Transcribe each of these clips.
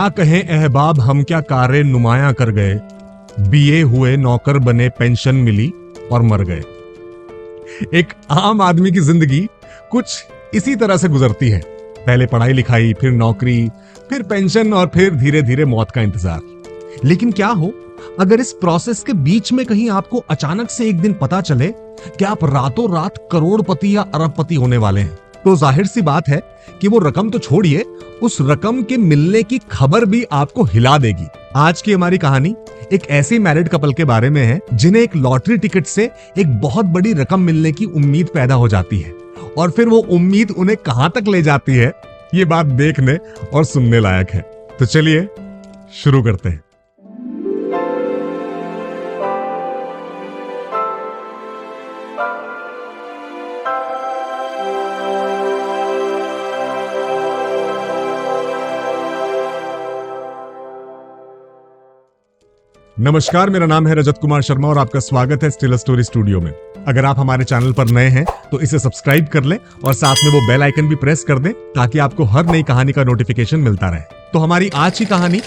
क्या कहें अहबाब हम क्या कारे नुमाया कर गए, बीए हुए नौकर बने पेंशन मिली और मर गए। एक आम आदमी की जिंदगी कुछ इसी तरह से गुजरती है। पहले पढ़ाई लिखाई, फिर नौकरी, फिर पेंशन और फिर धीरे धीरे मौत का इंतजार। लेकिन क्या हो अगर इस प्रोसेस के बीच में कहीं आपको अचानक से एक दिन पता चले कि आप रातों रात करोड़पति या अरबपति होने वाले हैं, तो जाहिर सी बात है कि वो रकम तो छोड़िए, उस रकम के मिलने की खबर भी आपको हिला देगी। आज की हमारी कहानी एक ऐसे मैरिड कपल के बारे में है जिन्हें एक लॉटरी टिकट से एक बहुत बड़ी रकम मिलने की उम्मीद पैदा हो जाती है, और फिर वो उम्मीद उन्हें कहां तक ले जाती है, ये बात देखने और सुनने लायक है। तो चलिए शुरू करते हैं। नमस्कार, मेरा नाम है रजत कुमार शर्मा और आपका स्वागत है स्टिल स्टोरी स्टूडियो में। अगर आप हमारे चैनल पर नए हैं तो इसे सब्सक्राइब कर लें और साथ में वो बेल आइकन भी प्रेस कर दें ताकि आपको हर नई कहानी का नोटिफिकेशन मिलता रहे। तो हमारी आज की कहानी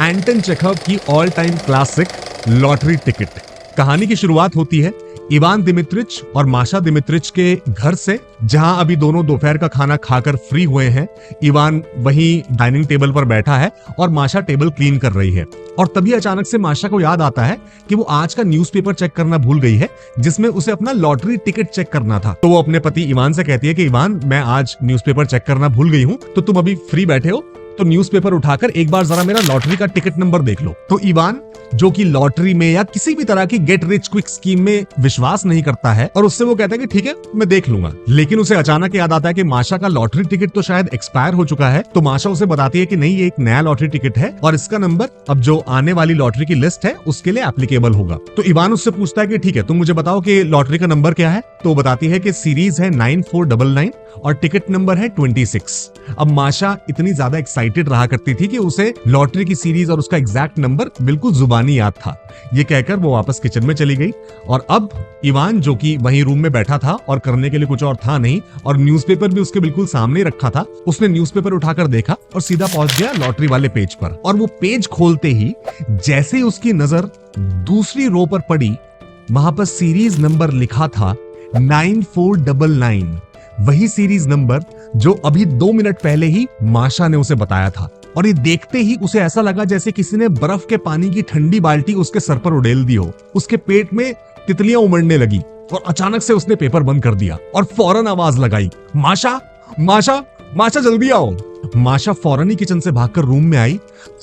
एंटन चेखव की all time classic lottery ticket. कहानी की शुरुआत होती है इवान दिमित्रिच और माशा दिमित्रिच के घर से, जहां अभी दोनों दोपहर का खाना खाकर फ्री हुए हैं। इवान वहीं डाइनिंग टेबल पर बैठा है और माशा टेबल क्लीन कर रही है। और तभी अचानक से माशा को याद आता है कि वो आज का न्यूज़पेपर चेक करना भूल गई है, जिसमें उसे अपना लॉटरी टिकट चेक करना था। तो वो अपने पति इवान से कहती है कि इवान, मैं आज न्यूज़पेपर चेक करना भूल गई हूँ, तो तुम अभी फ्री बैठे हो तो न्यूज़पेपर उठाकर एक बार जरा मेरा लॉटरी का टिकट नंबर देख लो। तो इवान, जो कि लॉटरी में या किसी भी तरह की गेट रिच क्विक स्कीम में विश्वास नहीं करता है, और उससे वो कहता है कि ठीक है मैं देख लूंगा। लेकिन उसे अचानक याद आता है कि माशा का लॉटरी टिकट तो शायद एक्सपायर हो चुका है। तो माशा उसे बताती है कि नहीं, ये एक नया लॉटरी टिकट है और इसका नंबर अब जो आने वाली लॉटरी की लिस्ट है उसके लिए एप्लीकेबल होगा। तो इवान उससे पूछता है कि ठीक है, तुम मुझे बताओ कि लॉटरी का नंबर क्या है। तो वो बताती है कि सीरीज है 9499 और टिकट नंबर है 26। अब माशा इतनी ज्यादा एक्साइटेड रहा करती थी कि उसे लॉटरी की सीरीज और उसका एग्जैक्ट नंबर बिल्कुल जुबानी याद था। ये कहकर वो वापस किचन में चली गई। और अब इवान, जो कि वहीं रूम में बैठा था और करने के लिए कुछ और था नहीं, और न्यूज़पेपर भी उसके बिल्कुल सामने रखा था, उसने न्यूज़पेपर उठाकर देखा और सीधा पहुंच गया लॉटरी वाले पेज पर। और वो पेज खोलते ही जैसे उसकी नजर दूसरी रो पर पड़ी, वहां पर सीरीज नंबर लिखा था 9499। वही सीरीज नंबर जो अभी 2 मिनट पहले ही माशा ने उसे बताया था। और ये देखते ही उसे ऐसा लगा जैसे किसी ने बर्फ के पानी की ठंडी बाल्टी उसके सर पर उड़ेल दी हो। उसके पेट में तितलियां उमड़ने लगी और अचानक से उसने पेपर बंद कर दिया और फौरन आवाज लगाई, माशा माशा माशा, जल्दी आओ। माशा फौरन ही किचन से भागकर रूम में आई।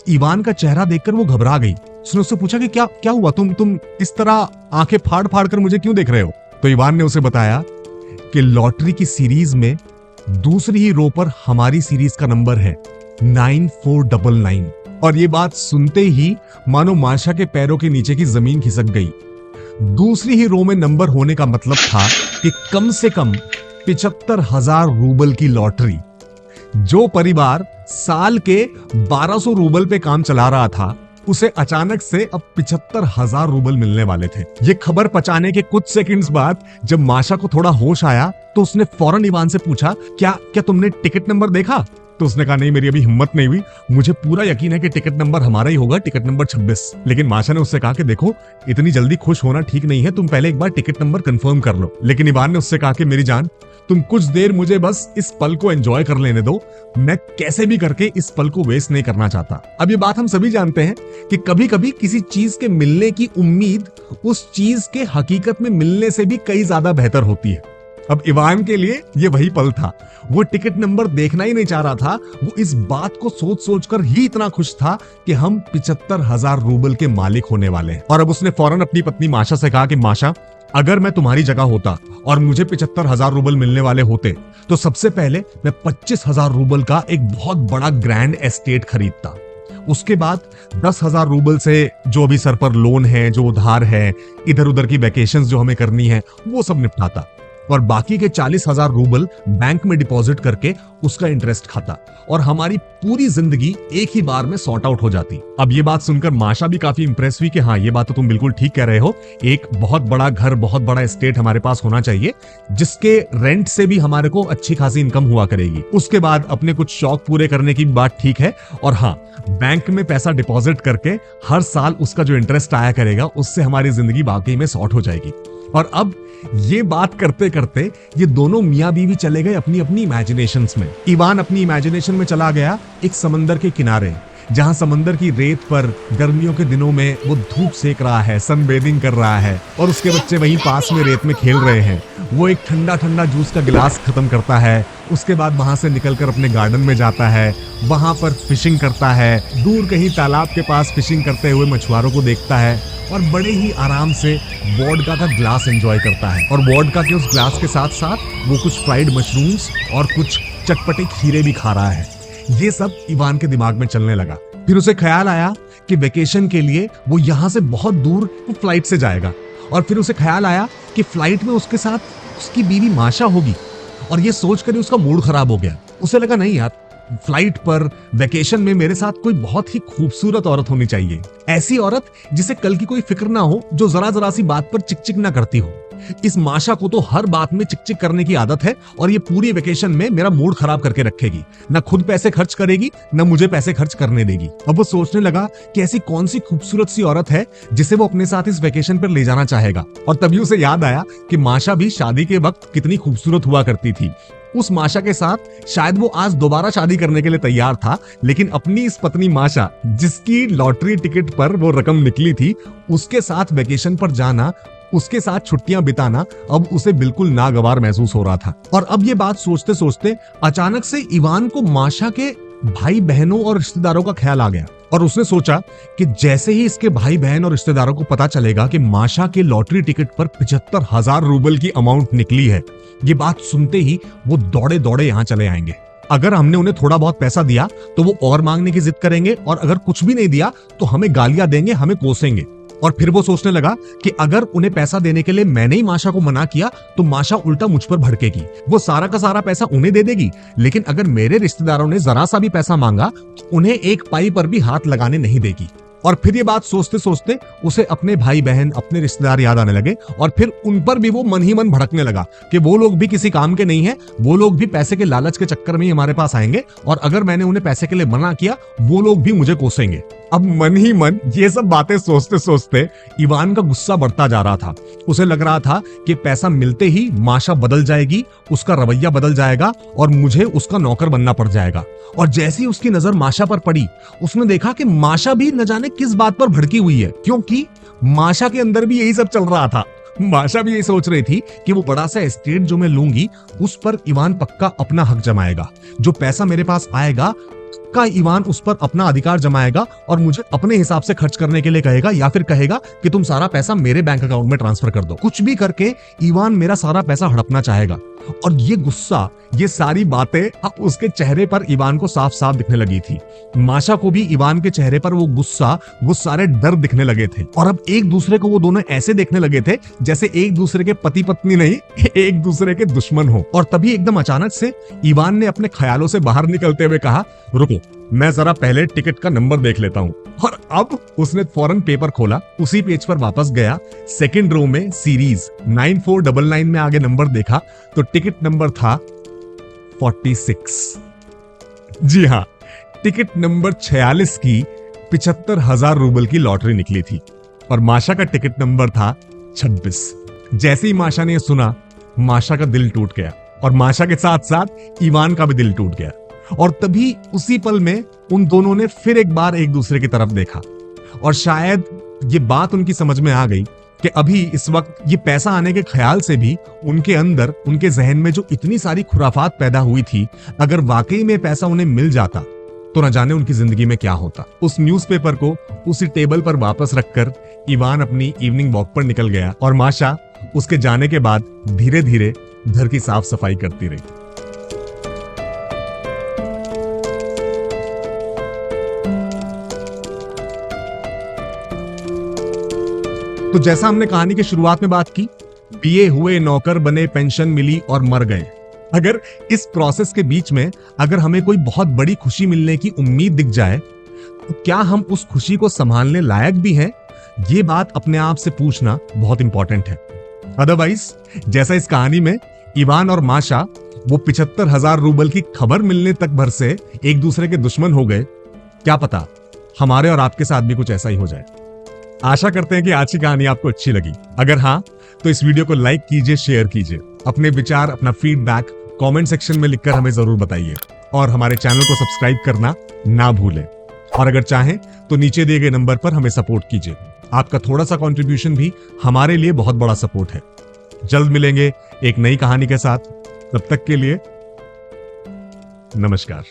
इवान का चेहरा देखकर वो घबरा गई। उसने उससे पूछा कि क्या हुआ, तुम इस तरह आंखें फाड़ फाड़ कर मुझे क्यों देख रहे हो। तो इवान ने उसे बताया कि लॉटरी की सीरीज में दूसरी ही रो पर हमारी सीरीज का नंबर है 9499। और ये बात सुनते ही मानो माशा के पैरों के नीचे की जमीन खिसक गई। दूसरी ही रो में नंबर होने का मतलब था कि कम से कम 75,000 रूबल की लॉटरी। जो परिवार साल के 1200 रूबल पे काम चला रहा था, उसे अचानक से अब 75,000 रूबल मिलने वाले थे। ये खबर पचाने के कुछ सेकंड्स बाद जब माशा को थोड़ा होश आया तो उसने फौरन इवान से पूछा, क्या तुमने टिकट नंबर देखा। तो उसने कहा, नहीं, मेरी अभी हिम्मत नहीं हुई, मुझे पूरा यकीन है कि टिकट नंबर हमारा ही होगा, टिकट नंबर 26। लेकिन माशा ने उससे कहा कि देखो, इतनी जल्दी खुश होना ठीक नहीं है, तुम पहले एक बार टिकट नंबर कंफर्म कर लो। लेकिन इवान ने उससे कहा कि मेरी जान, तुम कुछ देर मुझे बस इस पल को एंजॉय कर लेने दो, मैं कैसे भी करके इस पल को वेस्ट नहीं करना चाहता। अब ये बात हम सभी जानते हैं कि कभी कभी किसी चीज के मिलने की उम्मीद उस चीज के हकीकत में मिलने से भी कई ज्यादा बेहतर होती है। अब इवान के लिए ये वही पल था। वो टिकट नंबर देखना ही नहीं चाह रहा था, वो इस बात को सोच सोचकर ही इतना खुश था कि हम 75,000 रूबल के मालिक होने वाले हैं। और अब उसने फौरन अपनी पत्नी माशा से कहा कि माशा, अगर मैं तुम्हारी जगह होता और मुझे 75,000 रूबल मिलने वाले होते तो सबसे पहले मैं 25,000 रूबल का एक बहुत बड़ा ग्रैंड एस्टेट खरीदता। उसके बाद 10,000 रूबल से जो अभी सर पर लोन है, जो उधार है, इधर उधर की वैकेशंस जो हमें करनी है, वो सब निपटाता। और बाकी के 40,000 रूबल बैंक में डिपॉजिट करके उसका इंटरेस्ट खाता और हमारी पूरी जिंदगी एक ही बार में सॉर्ट आउट हो जाती। अब ये बात सुनकर माशा भी काफी इंप्रेस हुई कि हाँ, ये बात तो तुम बिल्कुल ठीक कह रहे हो, एक बहुत बड़ा घर, बहुत बड़ा एस्टेट हमारे पास होना चाहिए जिसके रेंट से भी हमारे को अच्छी खासी इनकम हुआ करेगी। उसके बाद अपने कुछ शौक पूरे करने की बात ठीक है, और हाँ, बैंक में पैसा डिपॉजिट करके हर साल उसका जो इंटरेस्ट आया करेगा उससे हमारी जिंदगी वाकई में सॉर्ट हो जाएगी। और अब ये बात करते करते ये दोनों मियां बीवी चले गए अपनी अपनी इमेजिनेशंस में। इवान अपनी इमेजिनेशन में चला गया एक समंदर के किनारे, जहां समंदर की रेत पर गर्मियों के दिनों में वो धूप सेक रहा है, सनबेदिंग कर रहा है, और उसके बच्चे वहीं पास में रेत में खेल रहे हैं। वो एक ठंडा ठंडा जूस का गिलास खत्म करता है, उसके बाद वहां से निकलकर अपने गार्डन में जाता है, वहां पर फिशिंग करता है, दूर कहीं तालाब के पास फिशिंग करते हुए मछुआरों को देखता है और बड़े ही आराम से वोडका का ग्लास एंजॉय करता है। और वोडका के उस ग्लास के साथ साथ वो कुछ फ्राइड मशरूम्स और कुछ चटपटे खीरे भी खा रहा है। ये सब इवान के दिमाग में चलने लगा। फिर उसे ख्याल आया कि वेकेशन के लिए वो यहां से बहुत दूर फ्लाइट से जाएगा, और फिर उसे ख्याल आया कि फ्लाइट में उसके साथ उसकी बीवी माशा होगी, और ये सोचकर ही उसका मूड खराब हो गया। उसे लगा नहीं यार, फ्लाइट पर वेकेशन में मेरे साथ कोई बहुत ही खूबसूरत औरत होनी चाहिए, ऐसी औरत जिसे कल की कोई फिक्र ना हो, जो जरा जरा सी बात पर चिकचिक ना करती हो। इस माशा को तो हर बात में चिकचिक करने की आदत है, और ये पूरी वेकेशन में मेरा मूड खराब करके रखेगी, ना खुद पैसे खर्च करेगी ना मुझे पैसे खर्च करने देगी। अब वो सोचने लगा कि ऐसी कौन सी खूबसूरत सी औरत है जिसे वो अपने साथ इस वेकेशन पर ले जाना चाहेगा। और तभी उसे याद आया कि माशा भी शादी के वक्त कितनी खूबसूरत हुआ करती थी। उस माशा के साथ शायद वो आज दोबारा शादी करने के लिए तैयार था, लेकिन अपनी इस पत्नी माशा, जिसकी लॉटरी टिकट पर वो रकम निकली थी, उसके साथ वेकेशन पर जाना, उसके साथ छुट्टियां बिताना अब उसे बिल्कुल नागवार महसूस हो रहा था। और अब ये बात सोचते सोचते अचानक से इवान को माशा के भाई बहनों और रिश्तेदारों का ख्याल आ गया, और उसने सोचा कि जैसे ही इसके भाई बहन और रिश्तेदारों को पता चलेगा कि माशा के लॉटरी टिकट पर 75,000 रूबल की अमाउंट निकली है, ये बात सुनते ही वो दौड़े दौड़े यहां चले आएंगे। अगर हमने उन्हें थोड़ा बहुत पैसा दिया तो वो और मांगने की जिद करेंगे, और अगर कुछ भी नहीं दिया तो हमें गालियां देंगे, हमें कोसेंगे। और फिर वो सोचने लगा कि अगर उन्हें पैसा देने के लिए मैंने ही माशा को मना किया तो माशा उल्टा मुझ पर भड़केगी, वो सारा का सारा पैसा उन्हें दे देगी, लेकिन अगर मेरे रिश्तेदारों ने जरा सा भी पैसा मांगा तो उन्हें एक पाई पर भी हाथ लगाने नहीं देगी। और फिर ये बात सोचते सोचते उसे अपने भाई बहन, अपने रिश्तेदार याद आने लगे, और फिर उन पर भी वो मन ही मन भड़कने लगा कि वो लोग भी किसी काम के नहीं है, वो लोग भी पैसे के लालच के चक्कर में ही हमारे पास आएंगे, और अगर मैंने उन्हें पैसे के लिए मना किया वो लोग भी मुझे कोसेंगे। अब मन ही मन ये सब बातें सोचते सोचते इवान का गुस्सा बढ़ता जा रहा था। उसे लग रहा था कि पैसा मिलते ही माशा बदल जाएगी, उसका रवैया बदल जाएगा और मुझे उसका नौकर बनना पड़ जाएगा। और जैसी उसकी नजर माशा पर पड़ी, उसने देखा कि माशा भी न जाने किस बात पर भड़की हुई है, क्योंकि माशा के अंदर भी यही सब चल रहा था। माशा भी यही सोच रही थी कि वो बड़ा सा एस्टेट जो मैं लूंगी उस पर इवान पक्का अपना हक जमाएगा, जो पैसा मेरे पास आएगा का इवान उस पर अपना अधिकार जमाएगा और मुझे अपने हिसाब से खर्च करने के लिए कहेगा, या फिर कहेगा कि तुम सारा पैसा मेरे बैंक अकाउंट में ट्रांसफर कर दो। कुछ भी करके इवान मेरा सारा पैसा हड़पना चाहेगा। और ये गुस्सा, ये सारी बातें अब उसके चेहरे पर इवान को साफ साफ दिखने लगी थी। माशा को भी इवान के चेहरे पर वो गुस्सा, वो सारे डर दिखने लगे थे, और अब एक दूसरे को वो दोनों ऐसे देखने लगे थे जैसे एक दूसरे के पति पत्नी नहीं, एक दूसरे के दुश्मन हो। और तभी एकदम अचानक से इवान ने अपने ख्यालों से बाहर निकलते हुए कहा, रुको, मैं जरा पहले टिकट का नंबर देख लेता हूँ। और अब उसने फौरन पेपर खोला, उसी पेज पर वापस गया, सेकंड रो में सीरीज 9499 में आगे नंबर देखा तो टिकट नंबर था 46। जी हाँ, टिकट नंबर 46 की 75,000 रूबल की लॉटरी निकली थी, और माशा का टिकट नंबर था 26। जैसे ही माशा ने सुना, माशा का दिल टूट गया, और माशा के साथ साथ इवान का भी दिल टूट गया। और तभी उसी पल में उन दोनों ने फिर एक बार एक दूसरे की तरफ देखा, और शायद ये बात उनकी समझ में आ गई कि अभी इस वक्त ये पैसा आने के ख्याल से भी उनके अंदर, उनके जहन में जो इतनी सारी खुराफात पैदा हुई थी, अगर वाकई में पैसा उन्हें मिल जाता तो न जाने उनकी जिंदगी में क्या होता। उस न्यूज़पेपर को उसी टेबल पर वापस रखकर इवान अपनी इवनिंग वॉक पर निकल गया, और माशा उसके जाने के बाद धीरे धीरे घर की साफ सफाई करती रही। तो जैसा हमने कहानी की शुरुआत में बात की बीए हुए, नौकर बने, पेंशन मिली और मर गए। अगर इस प्रोसेस के बीच में अगर हमें कोई बहुत बड़ी खुशी मिलने की उम्मीद दिख जाए तो क्या हम उस खुशी को संभालने लायक भी हैं? ये बात अपने आप से पूछना बहुत इंपॉर्टेंट है। अदरवाइज जैसा इस कहानी में इवान और माशा वो 75,000 रूबल की खबर मिलने तक भर से एक दूसरे के दुश्मन हो गए, क्या पता हमारे और आपके साथ भी कुछ ऐसा ही हो जाए। आशा करते हैं कि आज की कहानी आपको अच्छी लगी। अगर हाँ तो इस वीडियो को लाइक कीजिए, शेयर कीजिए, अपने विचार, अपना फीडबैक कमेंट सेक्शन में लिखकर हमें जरूर बताइए और हमारे चैनल को सब्सक्राइब करना ना भूलें। और अगर चाहें तो नीचे दिए गए नंबर पर हमें सपोर्ट कीजिए। आपका थोड़ा सा कंट्रीब्यूशन भी हमारे लिए बहुत बड़ा सपोर्ट है। जल्द मिलेंगे एक नई कहानी के साथ। तब तक के लिए नमस्कार।